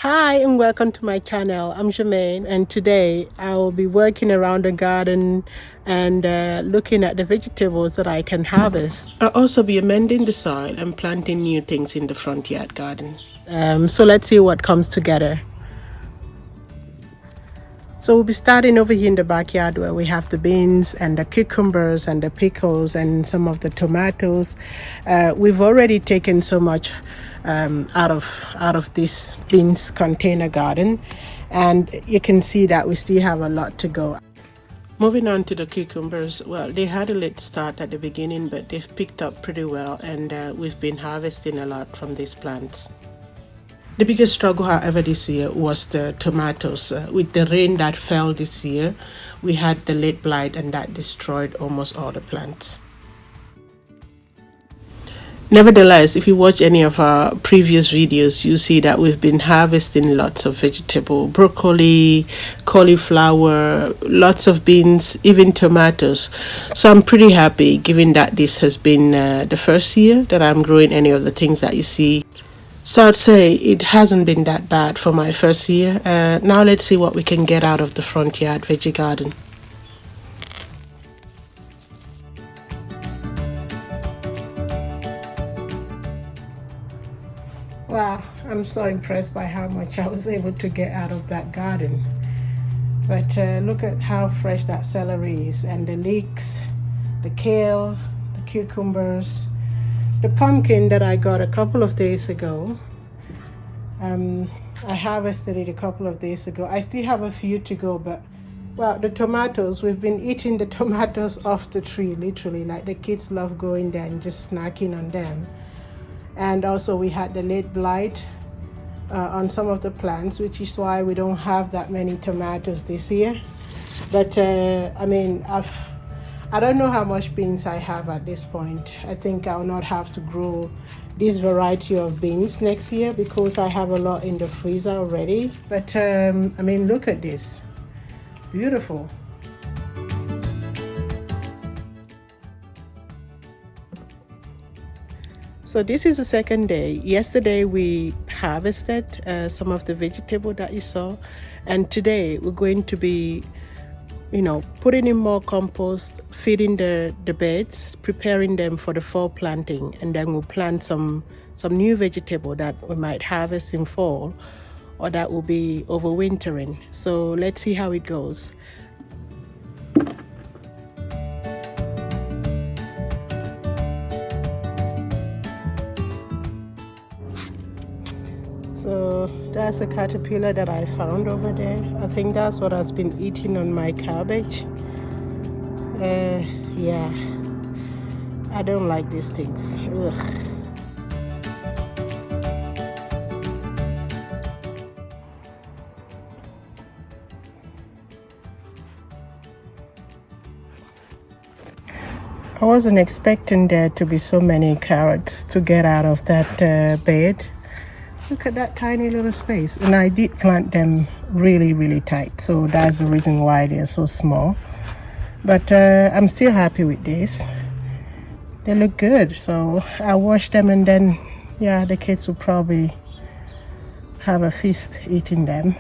Hi and welcome to my channel. I'm Jermaine and today I will be working around the garden and looking at the vegetables that I can harvest. I'll also be amending the soil and planting new things in the front yard garden. So let's see what comes together. So we'll be starting over here in the backyard where we have the beans and the cucumbers and the pickles and some of the tomatoes. We've already taken so much out of this beans container garden, and you can see that we still have a lot to go. Moving on to the cucumbers, well, they had a late start at the beginning, but they've picked up pretty well, and we've been harvesting a lot from these plants. The biggest struggle, however, this year was the tomatoes. With the rain that fell this year, we had the late blight and that destroyed almost all the plants. Nevertheless, if you watch any of our previous videos, you see that we've been harvesting lots of vegetable, broccoli, cauliflower, lots of beans, even tomatoes. So I'm pretty happy given that this has been the first year that I'm growing any of the things that you see. So I'd say it hasn't been that bad for my first year. Now let's see what we can get out of the front yard veggie garden. Wow, I'm so impressed by how much I was able to get out of that garden. But look at how fresh that celery is, and the leeks, the kale, the cucumbers, the pumpkin that I got a couple of days ago. I harvested it a couple of days ago. I still have a few to go, but well, the tomatoes, we've been eating the tomatoes off the tree, literally. Like the kids love going there and just snacking on them. And also we had the late blight on some of the plants, which is why we don't have that many tomatoes this year. But I mean, I don't know how much beans I have at this point. I think I'll not have to grow this variety of beans next year because I have a lot in the freezer already. But I mean, look at this. Beautiful. So this is the second day. Yesterday we harvested some of the vegetable that you saw, and today we're going to be putting in more compost, feeding the beds, preparing them for the fall planting, and then we'll plant some new vegetable that we might harvest in fall or that will be overwintering. So let's see how it goes. So that's a caterpillar that I found over there. I think that's what has been eating on my cabbage. Yeah, I don't like these things. Ugh. I wasn't expecting there to be so many carrots to get out of that bed. Look at that tiny little space, and I did plant them really tight, so that's the reason why they're so small. But I'm still happy with this. They look good, so I'll wash them, and then yeah, the kids will probably have a feast eating them.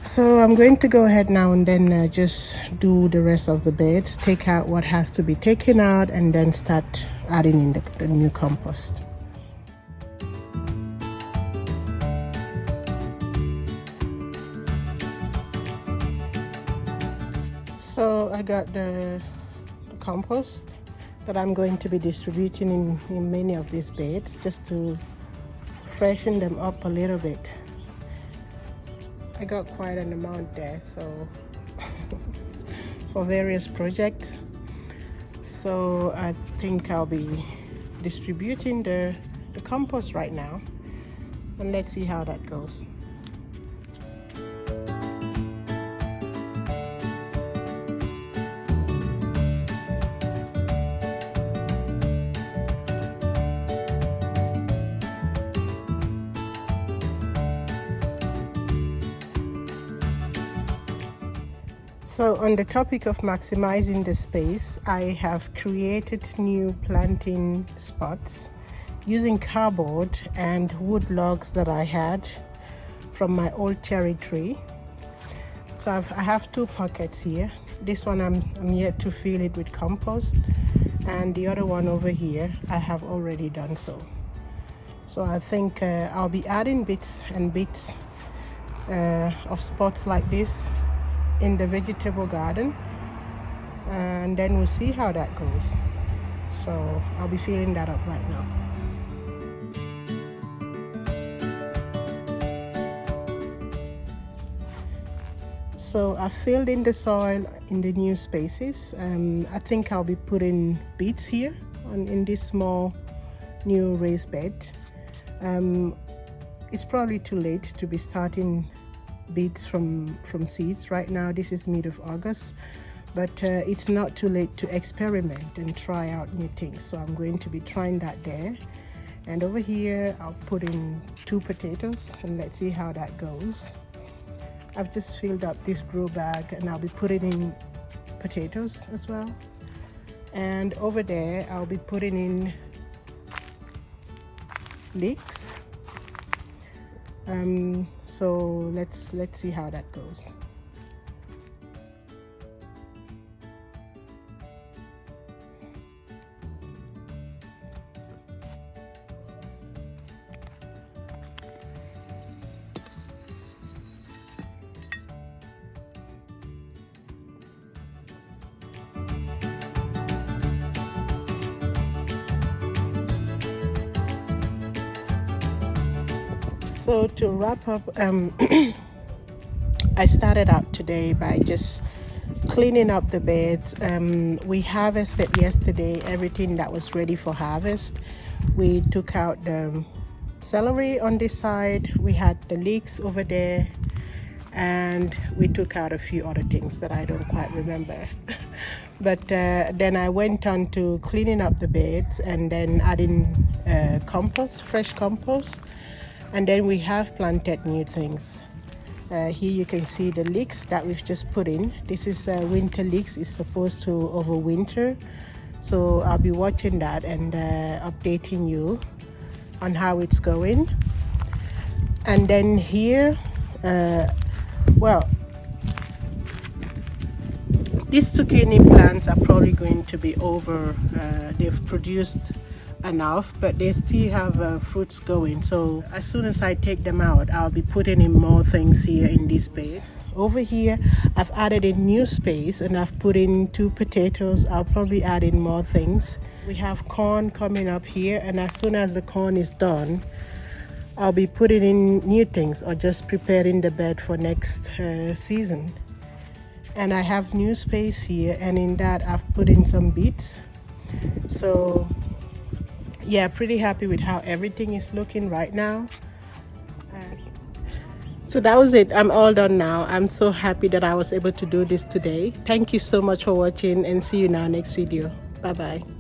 So I'm going to go ahead now and then just do the rest of the beds, take out what has to be taken out, and then start adding in the new compost. So I got the compost that I'm going to be distributing in many of these beds just to freshen them up a little bit. I got quite an amount there, so for various projects. So I think I'll be distributing the compost right now, and let's see how that goes. So on the topic of maximizing the space, I have created new planting spots using cardboard and wood logs that I had from my old cherry tree. So I have 2 pockets here. This one I'm yet to fill it with compost, and the other one over here I have already done so. So I think I'll be adding bits and bits of spots like this in the vegetable garden, and then we'll see how that goes. So I'll be filling that up right now. So I filled in the soil in the new spaces. I think I'll be putting beets here in this small new raised bed. It's probably too late to be starting beets from seeds right now. This is mid of August, but it's not too late to experiment and try out new things. So I'm going to be trying that there. And over here I'll put in 2 potatoes and let's see how that goes. I've just filled up this grow bag and I'll be putting in potatoes as well. And over there I'll be putting in leeks. So let's see how that goes. So to wrap up, I started out today by just cleaning up the beds. We harvested yesterday everything that was ready for harvest. We took out the celery on this side, we had the leeks over there, and we took out a few other things that I don't quite remember. But then I went on to cleaning up the beds and then adding compost, fresh compost. And then we have planted new things. Here you can see the leeks that we've just put in. This is winter leeks. It's supposed to overwinter. So I'll be watching that and updating you on how it's going. And then here, well, these zucchini plants are probably going to be over. They've produced enough, but they still have fruits going. So as soon as I take them out, I'll be putting in more things here in this space. Over here I've added a new space and I've put in 2 potatoes. I'll probably add in more things. We have corn coming up here, and as soon as the corn is done, I'll be putting in new things or just preparing the bed for next season. And I have new space here, and in that I've put in some beets. So yeah, pretty happy with how everything is looking right now. So that was it. I'm all done now. I'm so happy that I was able to do this today. Thank you so much for watching, and see you in our next video. Bye bye.